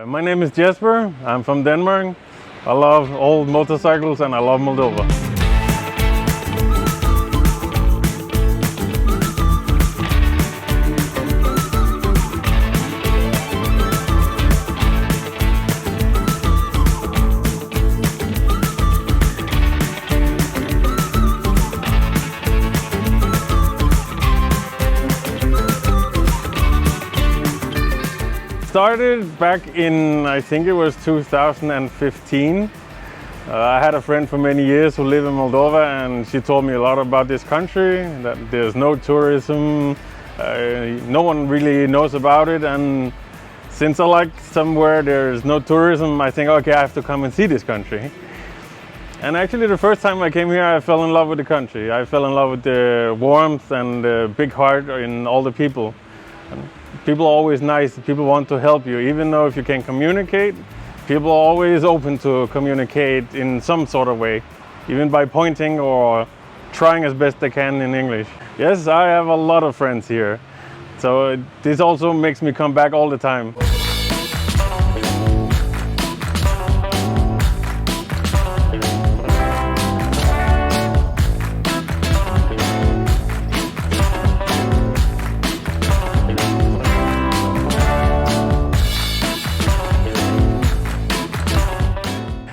My name is Jesper. I'm from Denmark. I love old motorcycles and I love Moldova. Started back in, I think it was 2015. I had a friend for many years who lived in Moldova, and she told me a lot about this country, that there's no tourism, no one really knows about it, and since I like somewhere there's no tourism, I think, okay, I have to come and see this country. And actually the first time I came here, I fell in love with the country. I fell in love with the warmth and the big heart in all the people. And people are always nice, people want to help you, even though if you can't communicate, people are always open to communicate in some sort of way, even by pointing or trying as best they can in English. Yes, I have a lot of friends here, so this also makes me come back all the time.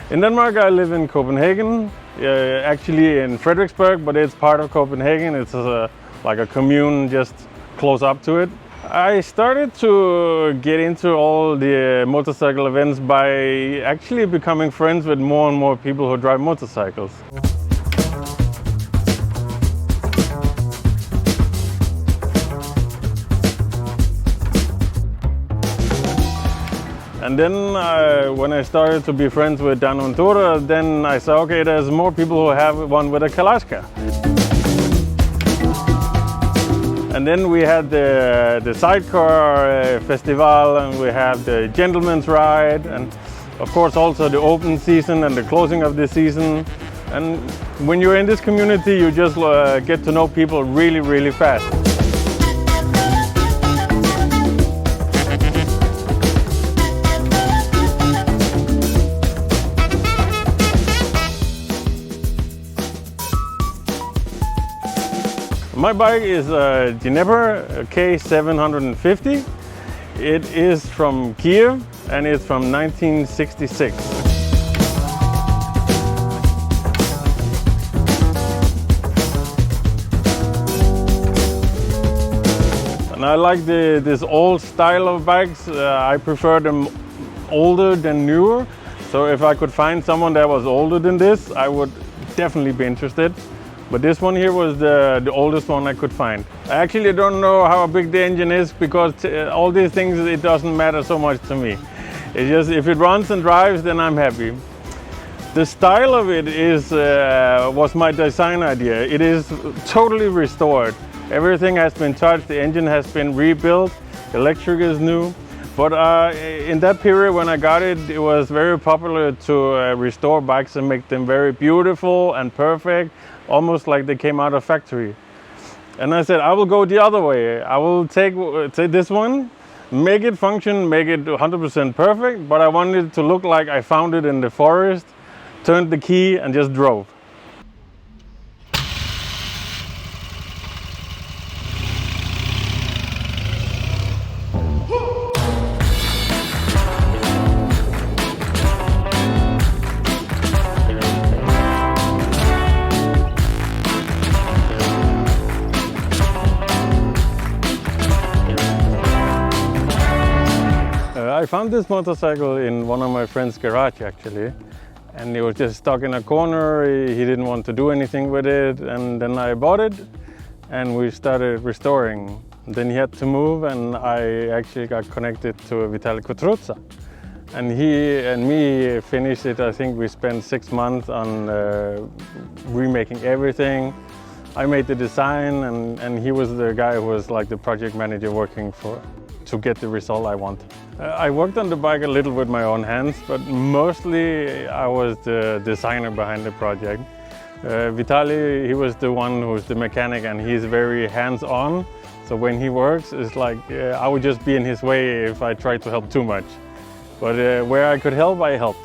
In Denmark, I live in Copenhagen, actually in Frederiksberg, but it's part of Copenhagen. It's like a commune just close up to it. I started to get into all the motorcycle events by actually becoming friends with more and more people who drive motorcycles. And then when I started to be friends with Dnepr, then I saw, okay, there's more people who have one with a Kalashka. And then we had the sidecar festival, and we have the gentleman's ride, and of course also the open season and the closing of the season. And when you're in this community, you just get to know people really, really fast. My bike is a Dnepr K750. It is from Kiev and it's from 1966. And I like this old style of bikes. I prefer them older than newer. So if I could find someone that was older than this, I would definitely be interested. But this one here was the oldest one I could find. I actually don't know how big the engine is because all these things, it doesn't matter so much to me. It's just if it runs and drives, then I'm happy. The style of it was my design idea. It is totally restored. Everything has been touched, the engine has been rebuilt, electric is new. But in that period when I got it, it was very popular to restore bikes and make them very beautiful and perfect, almost like they came out of factory. And I said, I will go the other way. I will take this one, make it function, make it 100% perfect, but I wanted it to look like I found it in the forest, turned the key and just drove. I found this motorcycle in one of my friend's garage actually, and it was just stuck in a corner. He didn't want to do anything with it, and then I bought it and we started restoring. Then he had to move and I actually got connected to Humanitarian and he and me finished it. I think we spent 6 months on remaking everything. I made the design and he was the guy who was like the project manager working to get the result I wanted. I worked on the bike a little with my own hands, but mostly I was the designer behind the project. Vitaly, he was the one who's the mechanic and he's very hands-on. So when he works, it's like I would just be in his way if I tried to help too much. But where I could help, I helped.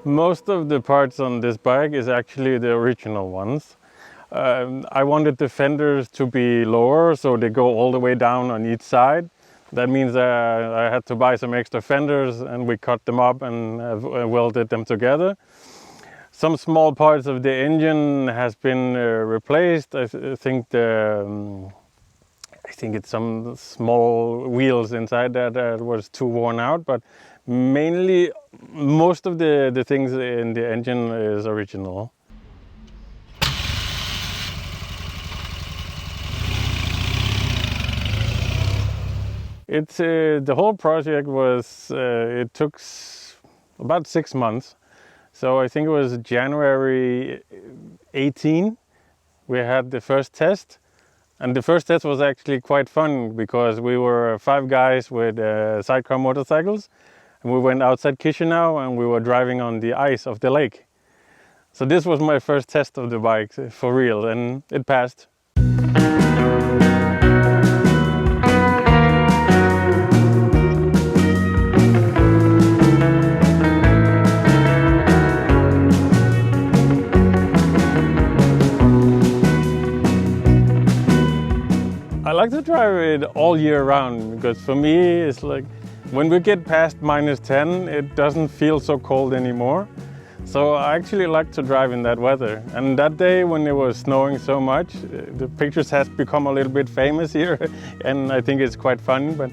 Most of the parts on this bike is actually the original ones. I wanted the fenders to be lower, so they go all the way down on each side. That means I had to buy some extra fenders, and we cut them up and welded them together. Some small parts of the engine has been replaced. I think it's some small wheels inside that was too worn out, but mainly most of the things in the engine is original. It's the whole project was it took about 6 months. So I think it was January 18 we had the first test. And the first test was actually quite fun because we were 5 guys with sidecar motorcycles, and we went outside Chisinau and we were driving on the ice of the lake. So this was my first test of the bike for real, and it passed. I like to drive it all year round because for me it's like when we get past -10 it doesn't feel so cold anymore. So I actually like to drive in that weather. And that day when it was snowing so much, the pictures has become a little bit famous here and I think it's quite fun. But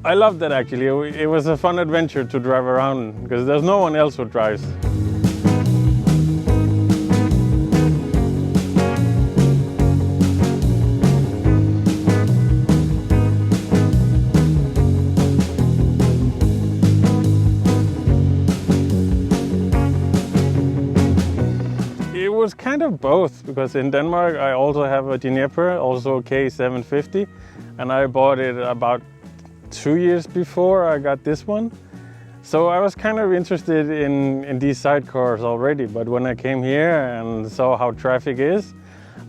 I love that actually. It was a fun adventure to drive around because there's no one else who drives. It was kind of both, because in Denmark I also have a Dnepr, also K750, and I bought it about 2 years before I got this one. So I was kind of interested in these sidecars already, but when I came here and saw how traffic is,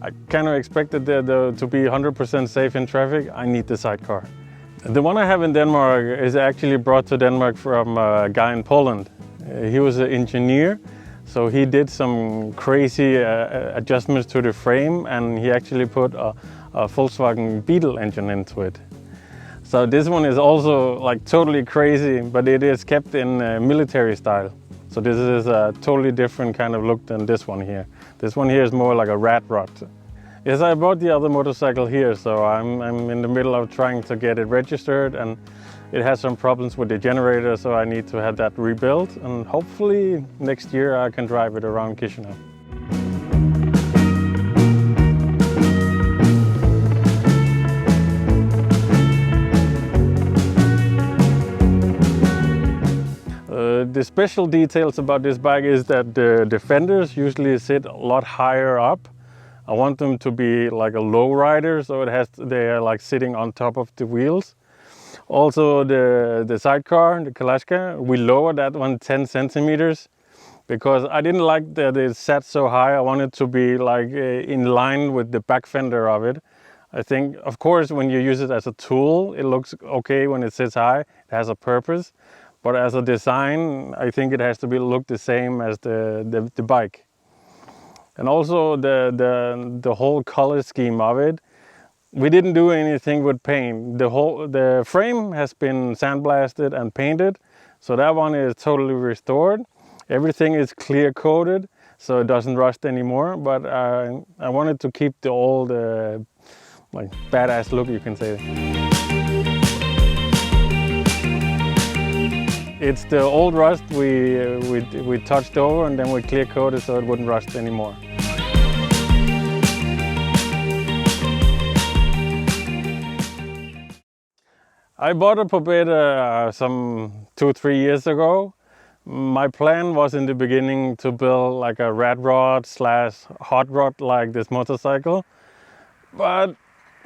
I kind of expected to be 100% safe in traffic. I need the sidecar. The one I have in Denmark is actually brought to Denmark from a guy in Poland. He was an engineer. So he did some crazy adjustments to the frame, and he actually put a Volkswagen Beetle engine into it. So this one is also like totally crazy, but it is kept in military style. So this is a totally different kind of look than this one here. This one here is more like a rat rod. Yes, I bought the other motorcycle here, so I'm in the middle of trying to get it registered, and it has some problems with the generator, so I need to have that rebuilt, and hopefully next year I can drive it around Chisinau. The special details about this bike is that the fenders usually sit a lot higher up. I want them to be like a low rider, so they are like sitting on top of the wheels. Also the sidecar, the Kalashka, we lowered that one 10 centimeters because I didn't like that it sat so high. I wanted to be like in line with the back fender of it. I think, of course, when you use it as a tool, it looks okay when it sits high. It has a purpose. But as a design, I think it has to look the same as the bike. And also the whole color scheme of it. We didn't do anything with paint. The frame has been sandblasted and painted, so that one is totally restored. Everything is clear coated, so it doesn't rust anymore. But I wanted to keep the old like badass look, you can say. It's the old rust we touched over, and then we clear coated so it wouldn't rust anymore. I bought a Pobeda some 2-3 years ago. My plan was in the beginning to build like a rat rod / hot rod like this motorcycle. but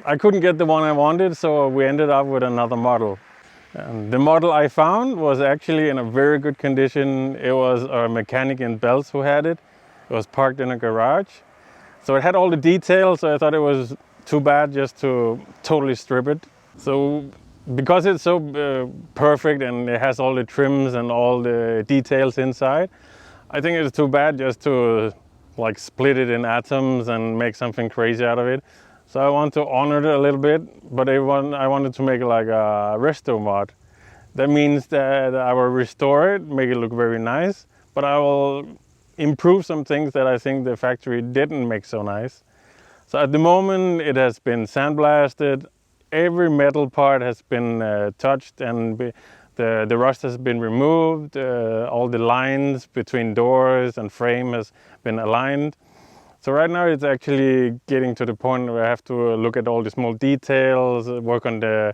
I couldn't get the one I wanted, so we ended up with another model. And the model I found was actually in a very good condition. It was a mechanic in Bells who had it. It was parked in a garage. So it had all the details, so I thought it was too bad just to totally strip it. So because it's so perfect and it has all the trims and all the details inside, I think it's too bad just to like split it in atoms and make something crazy out of it. So I want to honor it a little bit, but I wanted to make like a resto mod. That means that I will restore it, make it look very nice, but I will improve some things that I think the factory didn't make so nice. So at the moment it has been sandblasted, every metal part has been touched and the rust has been removed, all the lines between doors and frame has been aligned. So right now it's actually getting to the point where I have to look at all the small details, work on the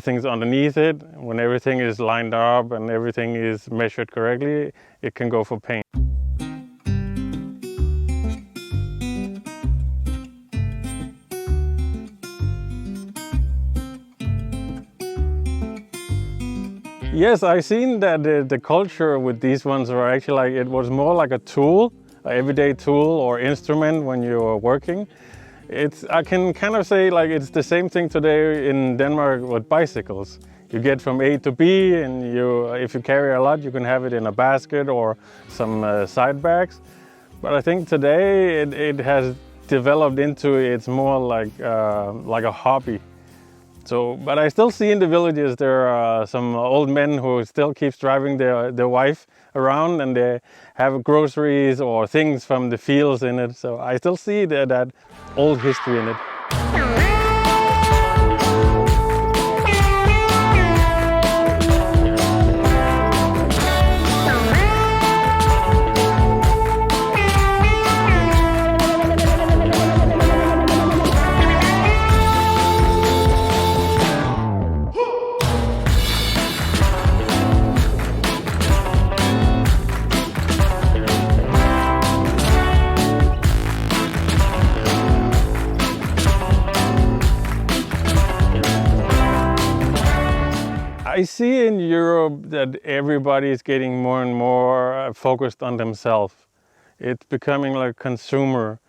things underneath it. When everything is lined up and everything is measured correctly, it can go for paint. Yes, I've seen that the culture with these ones are actually like, it was more like a tool, an everyday tool or instrument when you're working. I can kind of say like it's the same thing today in Denmark with bicycles. You get from A to B, and if you carry a lot, you can have it in a basket or some side bags. But I think today it has developed into it's more like a hobby. So, but I still see in the villages there are some old men who still keeps driving their wife around, and they have groceries or things from the fields in it. So I still see that old history in it. I see in Europe that everybody is getting more and more focused on themselves. It's becoming like consumer.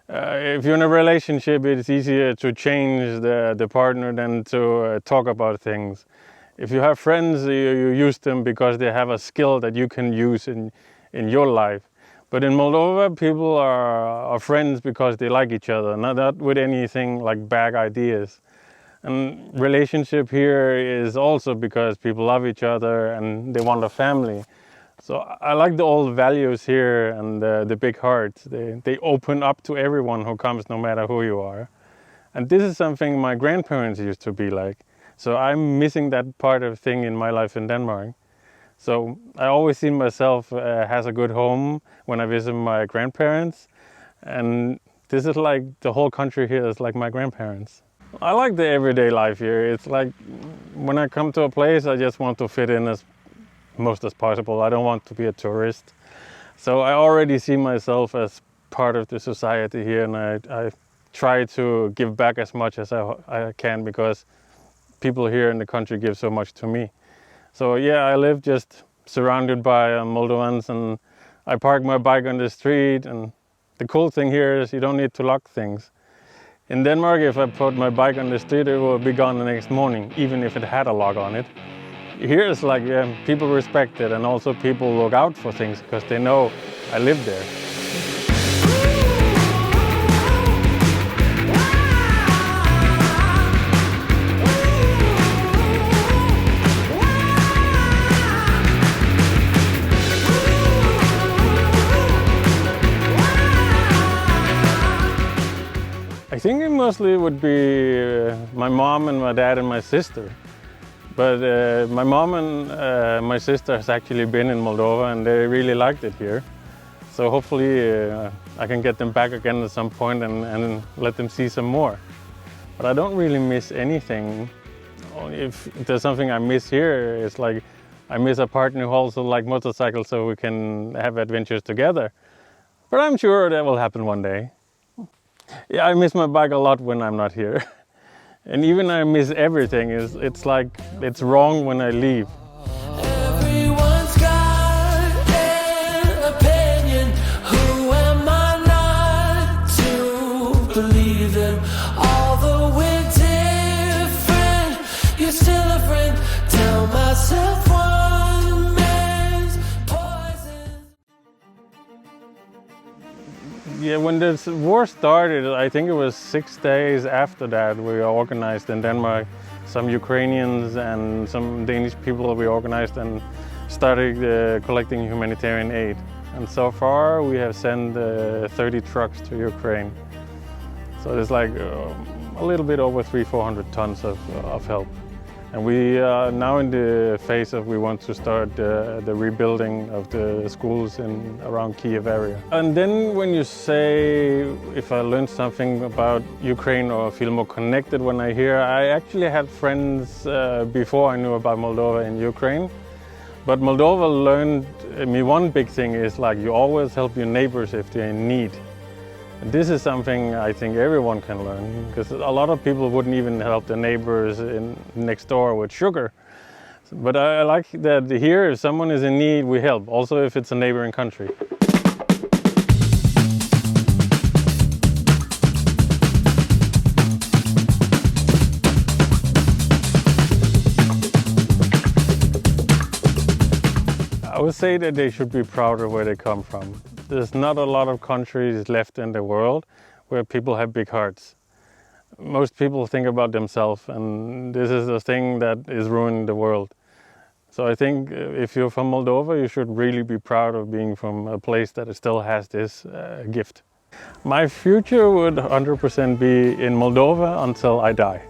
If you're in a relationship, it's easier to change the partner than to talk about things. If you have friends, you use them because they have a skill that you can use in your life. But in Moldova, people are friends because they like each other, not with anything like bad ideas. And relationship here is also because people love each other and they want a family. So I like the old values here and the big hearts. They open up to everyone who comes, no matter who you are. And this is something my grandparents used to be like. So I'm missing that part of thing in my life in Denmark. So I always see myself as a good home when I visit my grandparents. And this is like the whole country here is like my grandparents. I like the everyday life here. It's like when I come to a place, I just want to fit in as most as possible. I don't want to be a tourist. So I already see myself as part of the society here, and I try to give back as much as I can because people here in the country give so much to me. So yeah, I live just surrounded by Moldovans, and I park my bike on the street, and the cool thing here is you don't need to lock things. In Denmark, if I put my bike on the street, it will be gone the next morning, even if it had a lock on it. Here it's like people respect it, and also people look out for things because they know I live there. I think it mostly would be my mom and my dad and my sister. But my mom and my sister has actually been in Moldova and they really liked it here. So hopefully I can get them back again at some point and let them see some more. But I don't really miss anything. If there's something I miss here, it's like I miss a partner who also likes motorcycles so we can have adventures together. But I'm sure that will happen one day. Yeah, I miss my bike a lot when I'm not here. And even I miss everything. It's like it's wrong when I leave. Everyone's got an opinion. Who am I not to believe them? Although we're different, you're still a friend. Tell myself one man's poison. Yeah, when this war started, I think it was 6 days after that, we organized in Denmark. Some Ukrainians and some Danish people we organized and started collecting humanitarian aid. And so far we have sent 30 trucks to Ukraine. So it's like a little bit over 300-400 tons of help. And we are now in the phase of we want to start the rebuilding of the schools in around Kiev area. And then when you say if I learned something about Ukraine or feel more connected when I hear, I actually had friends before I knew about Moldova in Ukraine. But Moldova learned me one big thing is like you always help your neighbors if they're in need. This is something I think everyone can learn, because a lot of people wouldn't even help their neighbors next door with sugar. But I like that here, if someone is in need, we help, also if it's a neighboring country. I would say that they should be proud of where they come from. There's not a lot of countries left in the world where people have big hearts. Most people think about themselves, and this is the thing that is ruining the world. So I think if you're from Moldova, you should really be proud of being from a place that still has this gift. My future would 100% be in Moldova until I die.